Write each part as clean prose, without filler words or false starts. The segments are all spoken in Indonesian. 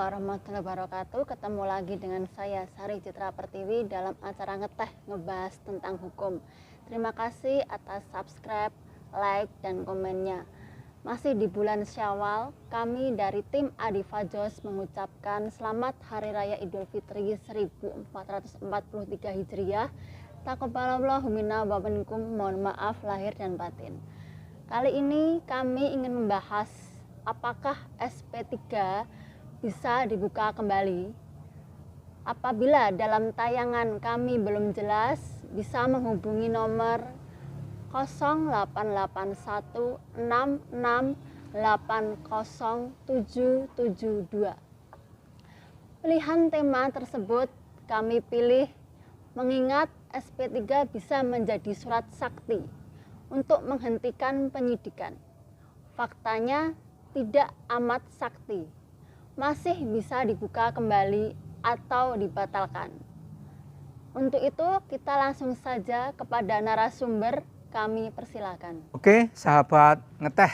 warahmatullahi wabarakatuh. Ketemu lagi dengan saya Sari Citra Pertiwi dalam acara Ngeteh ngebahas tentang hukum. Terima kasih atas subscribe, like, dan komennya. Masih di bulan Syawal, kami dari tim Adifajos mengucapkan selamat Hari Raya Idul Fitri 1443 Hijriah. Taqabbalallahu minna wa minkum, mohon maaf lahir dan batin. Kali ini kami ingin membahas apakah SP3 bisa dibuka kembali. Apabila dalam tayangan kami belum jelas, bisa menghubungi nomor 088166800772. Pilihan tema tersebut kami pilih mengingat SP3 bisa menjadi surat sakti untuk menghentikan penyidikan. Faktanya tidak amat sakti, masih bisa dibuka kembali atau dibatalkan. Untuk itu kita langsung saja kepada narasumber, kami persilakan. Oke, sahabat Ngeteh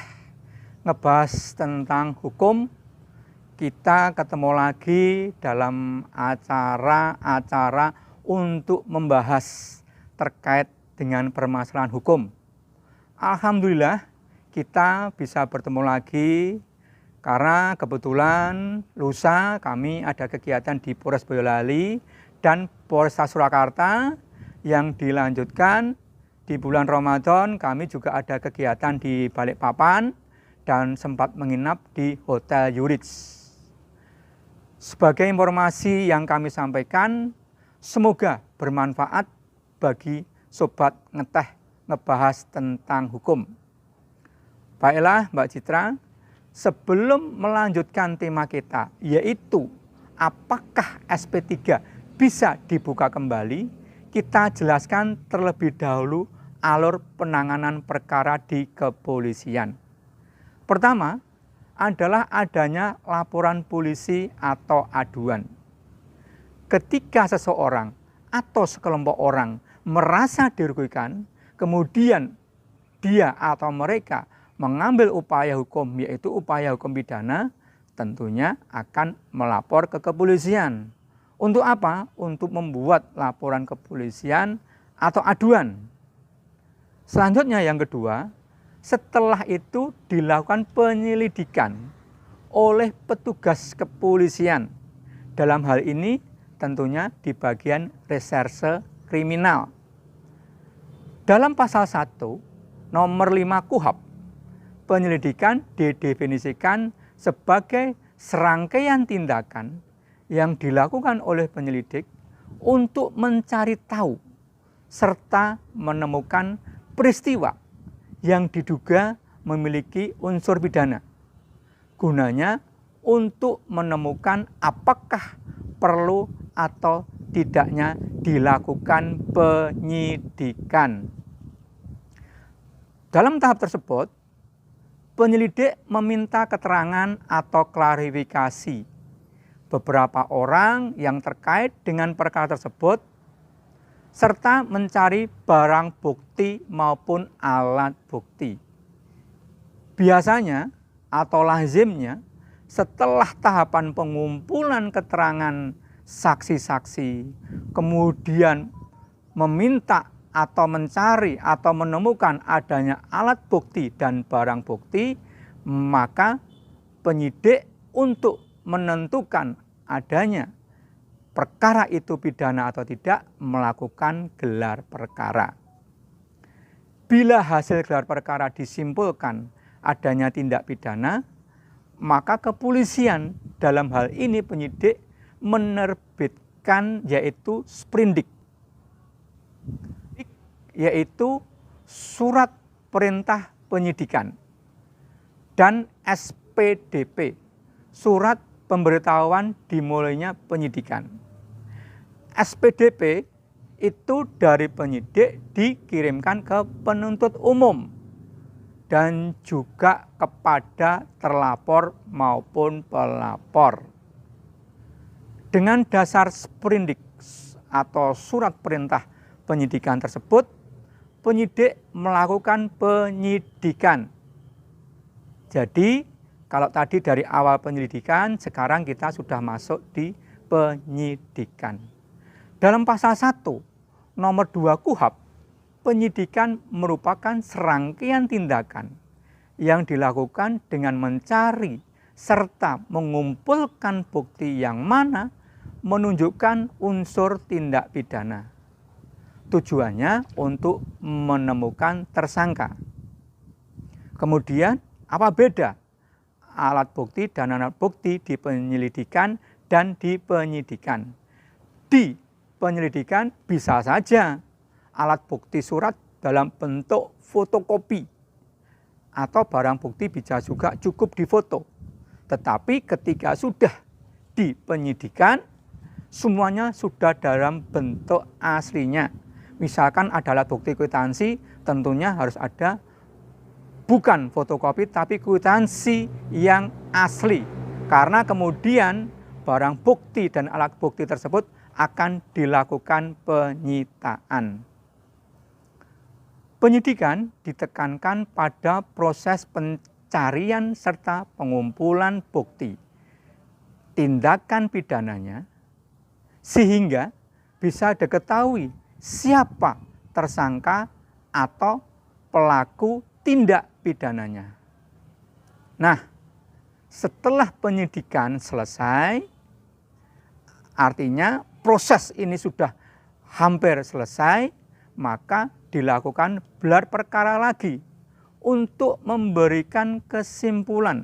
ngebahas tentang hukum. Kita ketemu lagi dalam acara-acara untuk membahas terkait dengan permasalahan hukum. Alhamdulillah kita bisa bertemu lagi karena kebetulan lusa kami ada kegiatan di Polres Boyolali dan Polresta Surakarta yang dilanjutkan di bulan Ramadan. Kami juga ada kegiatan di Balikpapan dan sempat menginap di Hotel Yurits. Sebagai informasi yang kami sampaikan, semoga bermanfaat bagi Sobat Ngeteh ngebahas tentang hukum. Baiklah Mbak Citra, sebelum melanjutkan tema kita, yaitu apakah SP3 bisa dibuka kembali, kita jelaskan terlebih dahulu alur penanganan perkara di kepolisian. Pertama adalah adanya laporan polisi atau aduan. Ketika seseorang atau sekelompok orang merasa dirugikan, kemudian dia atau mereka mengambil upaya hukum, yaitu upaya hukum pidana, tentunya akan melapor ke kepolisian. Untuk apa? Untuk membuat laporan kepolisian atau aduan. Selanjutnya yang kedua, setelah itu dilakukan penyelidikan oleh petugas kepolisian. Dalam hal ini tentunya di bagian reserse kriminal. Dalam pasal 1 nomor 5 KUHP, penyelidikan didefinisikan sebagai serangkaian tindakan yang dilakukan oleh penyelidik untuk mencari tahu serta menemukan peristiwa yang diduga memiliki unsur pidana. Gunanya untuk menemukan apakah perlu atau tidaknya dilakukan penyidikan. Dalam tahap tersebut, penyelidik meminta keterangan atau klarifikasi beberapa orang yang terkait dengan perkara tersebut, serta mencari barang bukti maupun alat bukti. Biasanya atau lazimnya, setelah tahapan pengumpulan keterangan saksi-saksi, kemudian meminta atau mencari atau menemukan adanya alat bukti dan barang bukti, maka penyidik untuk menentukan adanya perkara itu pidana atau tidak melakukan gelar perkara. Bila hasil gelar perkara disimpulkan adanya tindak pidana, maka kepolisian dalam hal ini penyidik menerbitkan yaitu sprindik, yaitu surat perintah penyidikan, dan SPDP, surat pemberitahuan dimulainya penyidikan. SPDP itu dari penyidik dikirimkan ke penuntut umum dan juga kepada terlapor maupun pelapor. Dengan dasar sprindik atau surat perintah penyidikan tersebut, penyidik melakukan penyidikan. Jadi Kalau tadi dari awal penyelidikan, sekarang kita sudah masuk di penyidikan. Dalam pasal 1 nomor 2 KUHP, penyidikan merupakan serangkaian tindakan yang dilakukan dengan mencari serta mengumpulkan bukti yang mana menunjukkan unsur tindak pidana. Tujuannya untuk menemukan tersangka. Kemudian, apa beda alat bukti dan alat bukti di penyelidikan dan di penyidikan? Di penyelidikan bisa saja alat bukti surat dalam bentuk fotokopi atau barang bukti bisa juga cukup difoto. Tetapi ketika sudah di penyidikan, semuanya sudah dalam bentuk aslinya. Misalkan ada alat bukti kwitansi, tentunya harus ada bukan fotokopi tapi kwitansi yang asli. Karena kemudian barang bukti dan alat bukti tersebut akan dilakukan penyitaan. Penyidikan ditekankan pada proses pencarian serta pengumpulan bukti tindakan pidananya sehingga bisa diketahui siapa tersangka atau pelaku tindak pidananya. Nah, setelah penyidikan selesai, artinya proses ini sudah hampir selesai, maka dilakukan gelar perkara lagi untuk memberikan kesimpulan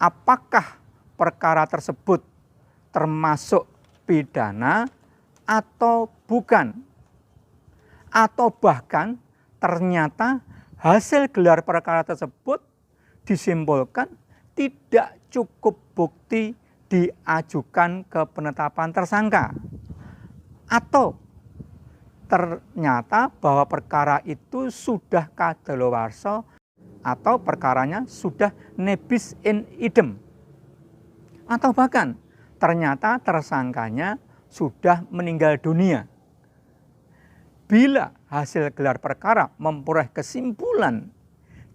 apakah perkara tersebut termasuk pidana atau bukan, atau bahkan ternyata hasil gelar perkara tersebut disimpulkan tidak cukup bukti diajukan ke penetapan tersangka, atau ternyata bahwa perkara itu sudah kadaluwarsa atau perkaranya sudah nebis in idem, atau bahkan ternyata tersangkanya sudah meninggal dunia. Bila hasil gelar perkara memperoleh kesimpulan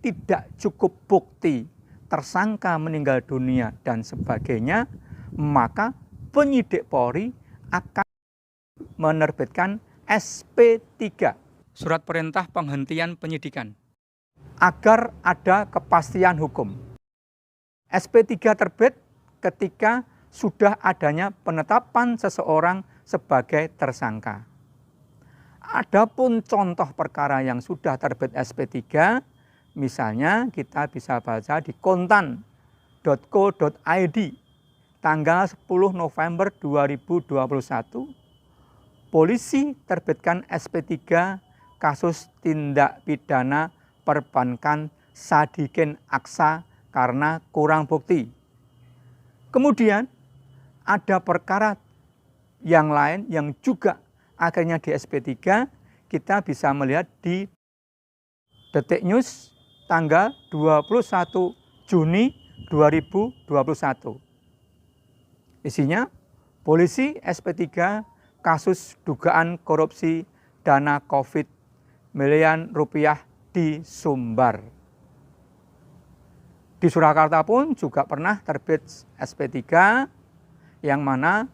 tidak cukup bukti tersangka meninggal dunia dan sebagainya, maka penyidik Polri akan menerbitkan SP3, surat perintah penghentian penyidikan, agar ada kepastian hukum. SP3 terbit ketika sudah adanya penetapan seseorang sebagai tersangka. Adapun contoh perkara yang sudah terbit SP3, misalnya kita bisa baca di kontan.co.id tanggal 10 November 2021, polisi terbitkan SP3 kasus tindak pidana perbankan Sadikin Aksa karena kurang bukti. Kemudian ada perkara yang lain yang juga akhirnya di SP3, kita bisa melihat di Detik News tanggal 21 Juni 2021. Isinya, polisi SP3 kasus dugaan korupsi dana COVID miliaran rupiah di Sumbar. Di Surakarta pun juga pernah terbit SP3 yang mana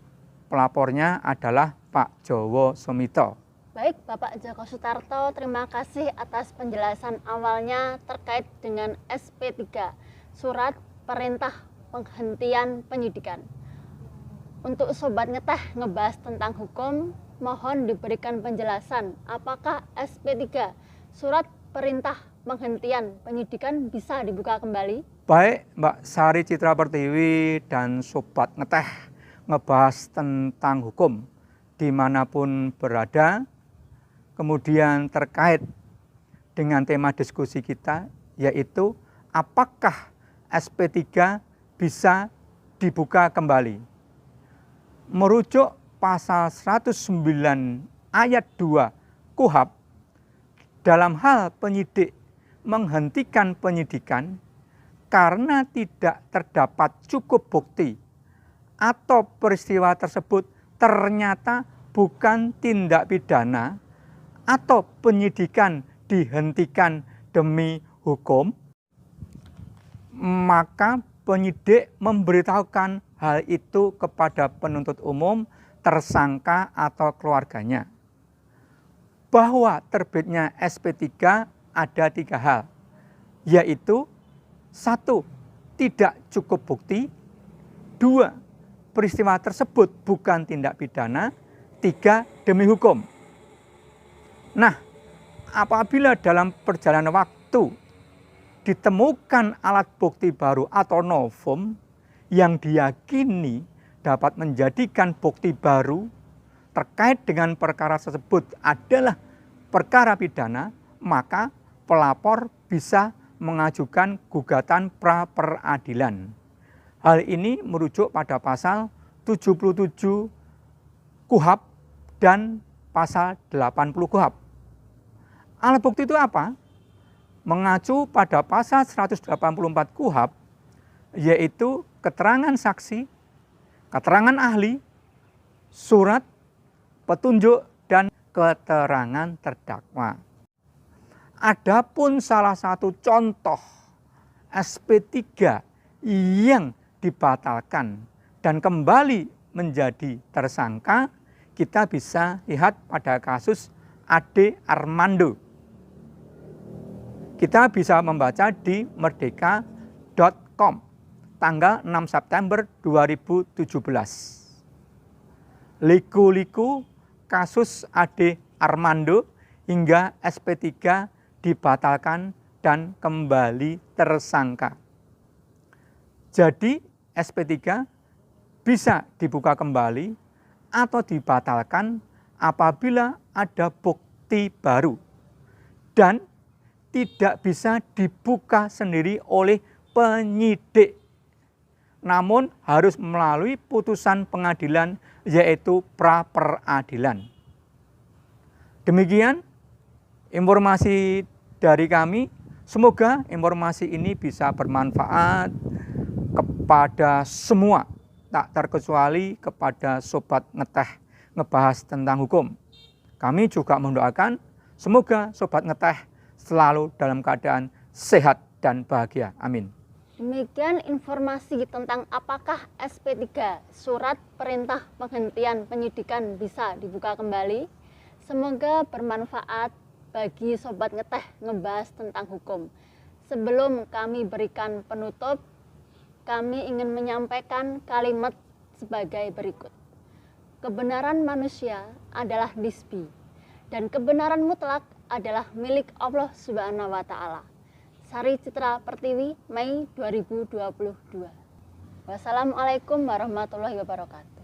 pelapornya adalah Pak Jowo Sumito. Baik, Bapak Joko Sutarto, terima kasih atas penjelasan awalnya terkait dengan SP3, Surat Perintah Penghentian Penyidikan. Untuk Sobat Ngeteh ngebahas tentang hukum, mohon diberikan penjelasan apakah SP3, Surat Perintah Penghentian Penyidikan, bisa dibuka kembali? Baik, Mbak Sari Citra Pertiwi dan Sobat Ngeteh ngebahas tentang hukum dimanapun berada. Kemudian terkait dengan tema diskusi kita, yaitu apakah SP3 bisa dibuka kembali. Merujuk pasal 109 ayat 2 KUHP, dalam hal penyidik menghentikan penyidikan karena tidak terdapat cukup bukti atau peristiwa tersebut ternyata bukan tindak pidana atau penyidikan dihentikan demi hukum, maka penyidik memberitahukan hal itu kepada penuntut umum, tersangka atau keluarganya. Bahwa terbitnya SP3 ada 3 hal, yaitu 1. Tidak cukup bukti, 2. Peristiwa tersebut bukan tindak pidana, 3. Demi hukum. Nah, apabila dalam perjalanan waktu ditemukan alat bukti baru atau novum yang diyakini dapat menjadikan bukti baru terkait dengan perkara tersebut adalah perkara pidana, maka pelapor bisa mengajukan gugatan pra peradilan. Hal ini merujuk pada pasal 77 KUHP dan pasal 80 KUHP. Alat bukti itu apa? Mengacu pada pasal 184 KUHP, yaitu keterangan saksi, keterangan ahli, surat, petunjuk, dan keterangan terdakwa. Adapun salah satu contoh SP3 yang dibatalkan dan kembali menjadi tersangka, kita bisa lihat pada kasus Ade Armando. Kita bisa membaca di merdeka.com tanggal 6 September 2017. Liku-liku kasus Ade Armando hingga SP3 dibatalkan dan kembali tersangka. Jadi SP3 bisa dibuka kembali atau dibatalkan apabila ada bukti baru dan tidak bisa dibuka sendiri oleh penyidik, namun harus melalui putusan pengadilan yaitu pra peradilan. Demikian informasi dari kami. Semoga informasi ini bisa bermanfaat kepada semua, tak terkecuali kepada sobat ngeteh ngebahas tentang hukum. Kami juga mendoakan semoga sobat ngeteh selalu dalam keadaan sehat dan bahagia. Amin. Demikian informasi tentang apakah SP3 surat perintah penghentian penyidikan bisa dibuka kembali. Semoga bermanfaat bagi sobat ngeteh ngebahas tentang hukum. Sebelum kami berikan penutup, kami ingin menyampaikan kalimat sebagai berikut. Kebenaran manusia adalah nisbi dan kebenaran mutlak adalah milik Allah Subhanahu wa taala. Sari Citra Pertiwi, Mei 2022. Wassalamualaikum warahmatullahi wabarakatuh.